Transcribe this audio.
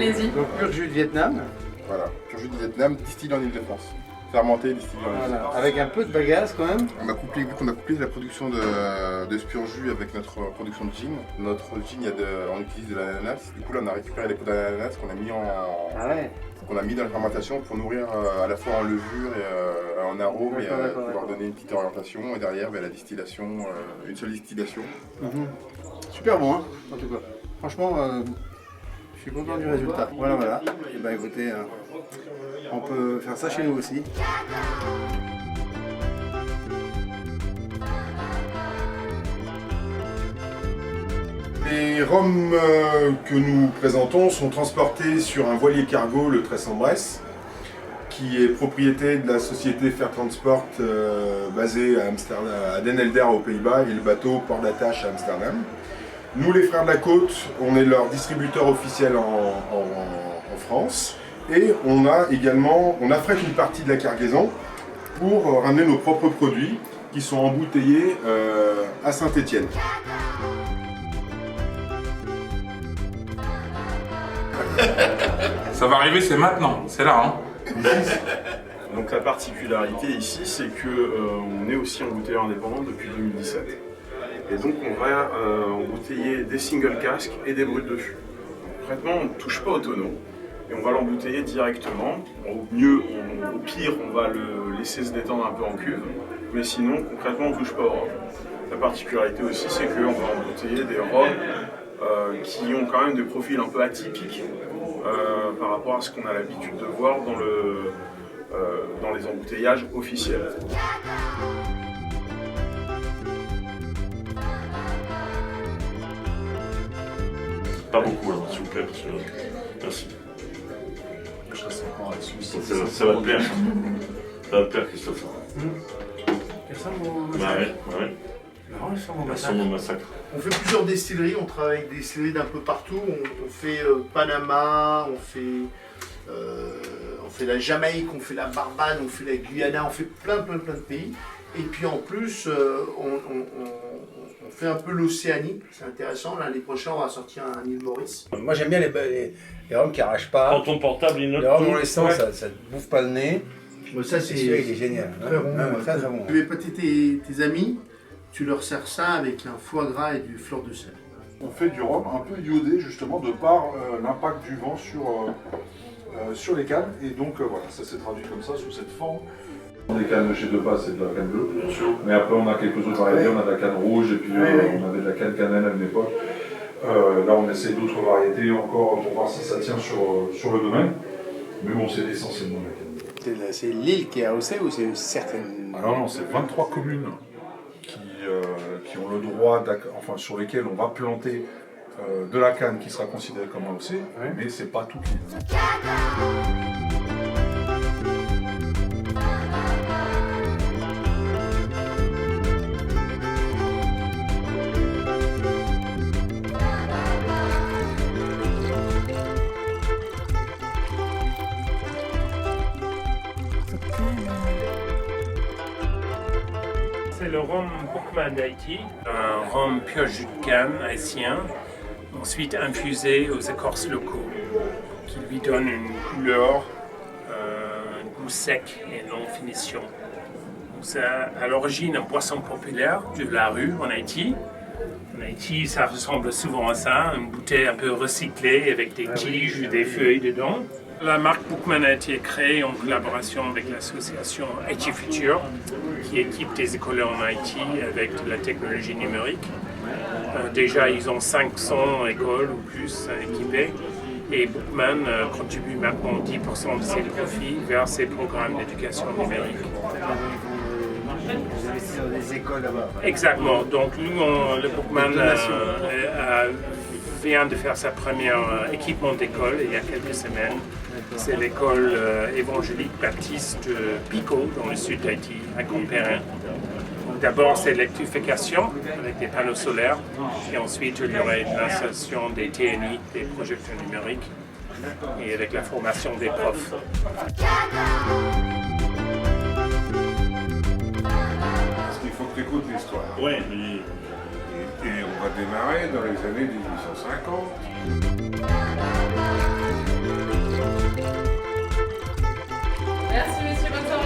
Allez-y. Donc pur jus de Vietnam. Voilà, pur jus de Vietnam, distillé en Île-de-France. Fermenté, distillé en Île-de-France. Voilà. Avec un peu de bagasse quand même. On a couplé, vu qu'on a couplé la production de ce pur jus avec notre production de gin. Notre gin, on utilise de l'ananas. Du coup, là, on a récupéré les peaux d'ananas qu'on a mis Ah ouais. qu'on a mis dans la fermentation pour nourrir à la fois en levure et en arôme et pour leur donner une petite orientation. Et derrière, la distillation, une seule distillation. Super bon, hein, en tout cas. Franchement, je suis content du résultat. Voilà, voilà. Et bah écoutez, on peut faire ça chez nous aussi. Les rhums que nous présentons sont transportés sur un voilier cargo, le Tress-en-Bresse, qui est propriété de la société Fair Transport basée à Amsterdam, à Den Helder aux Pays-Bas, et le bateau Port d'Attache à Amsterdam. Nous, les Frères de la Côte, on est leur distributeur officiel en France, et on affrète une partie de la cargaison pour ramener nos propres produits qui sont embouteillés à Saint-Étienne. Ça va arriver, c'est maintenant, c'est là. Hein. Donc la particularité ici, c'est qu'on est aussi embouteilleur indépendant depuis 2017. Et donc on va embouteiller des single casques et des brutes de fût. Concrètement, on ne touche pas au tonneau et on va l'embouteiller directement. Au pire, on va le laisser se détendre un peu en cuve, mais sinon, concrètement, on ne touche pas au rhum. La particularité aussi, c'est qu'on va embouteiller des rhums qui ont quand même des profils un peu atypiques par rapport à ce qu'on a l'habitude de voir dans les embouteillages officiels. Pas beaucoup, alors, s'il vous plaît, monsieur. Merci. Ça va te plaire. Ça va te plaire, Christophe. Ça ressemble au Bah ouais, ouais. Non, ça ressemble au Ça ressemble au massacre. On fait plusieurs distilleries, on travaille avec des distilleries d'un peu partout. On fait Panama, on fait la Jamaïque, on fait la Barbade, on fait la Guyana, on fait plein de pays. Et puis en plus, on fait un peu l'Océanie, c'est intéressant. L'année prochaine, on va sortir un île Maurice. Moi j'aime bien les rhums qui arrachent pas. Prends ton portable, il note Les rhums tout. on les sent, ça te bouffe pas le nez. Bon, ça, c'est Celui-là il est génial. très bon. Très très bon. Tu veux épater tes amis, tu leur sers ça avec un foie gras et du fleur de sel. On fait du rhum un peu iodé justement de par l'impact du vent sur les cannes, et donc voilà, ça s'est traduit comme ça sous cette forme. Des cannes chez Depas, c'est de la canne bleue, bien sûr, mais après on a quelques autres variétés, on a de la canne rouge et puis on avait de la canne cannelle à une époque. Là on essaie d'autres variétés encore pour voir si ça tient sur le domaine, mais bon c'est essentiellement de la canne bleue. C'est l'île qui est AOC ou c'est certaines... Alors non, c'est 23 communes qui ont le droit, sur lesquelles on va planter de la canne qui sera considérée comme AOC, mais c'est pas toute l'île. C'est le rhum Boukman d'Haïti, un rhum pur jus de canne haïtien, ensuite infusé aux écorces locaux, qui lui donne une couleur, un goût sec et non finition. C'est à l'origine une boisson populaire de la rue en Haïti. En Haïti, ça ressemble souvent à ça, une bouteille un peu recyclée avec des tiges ou des feuilles dedans. La marque Boukman a été créée en collaboration avec l'association Haïti Future, qui équipe des écoles en Haïti avec de la technologie numérique. Déjà, ils ont 500 écoles ou plus équipées, et Boukman contribue maintenant 10% de ses profits vers ses programmes d'éducation numérique. Vous investissez dans des écoles là-bas. Exactement. Donc nous, le Boukman vient de faire sa première équipement d'école il y a quelques semaines. C'est l'école évangélique baptiste de Pico, dans le sud d'Haïti, à Compérin. D'abord, c'est l'électrification avec des panneaux solaires, et ensuite, il y aurait l'installation des TNI, des projecteurs numériques, et avec la formation des profs. Il faut que tu écoutes l'histoire. Oui, Et on va démarrer dans les années 1850. Merci monsieur, bonne soirée.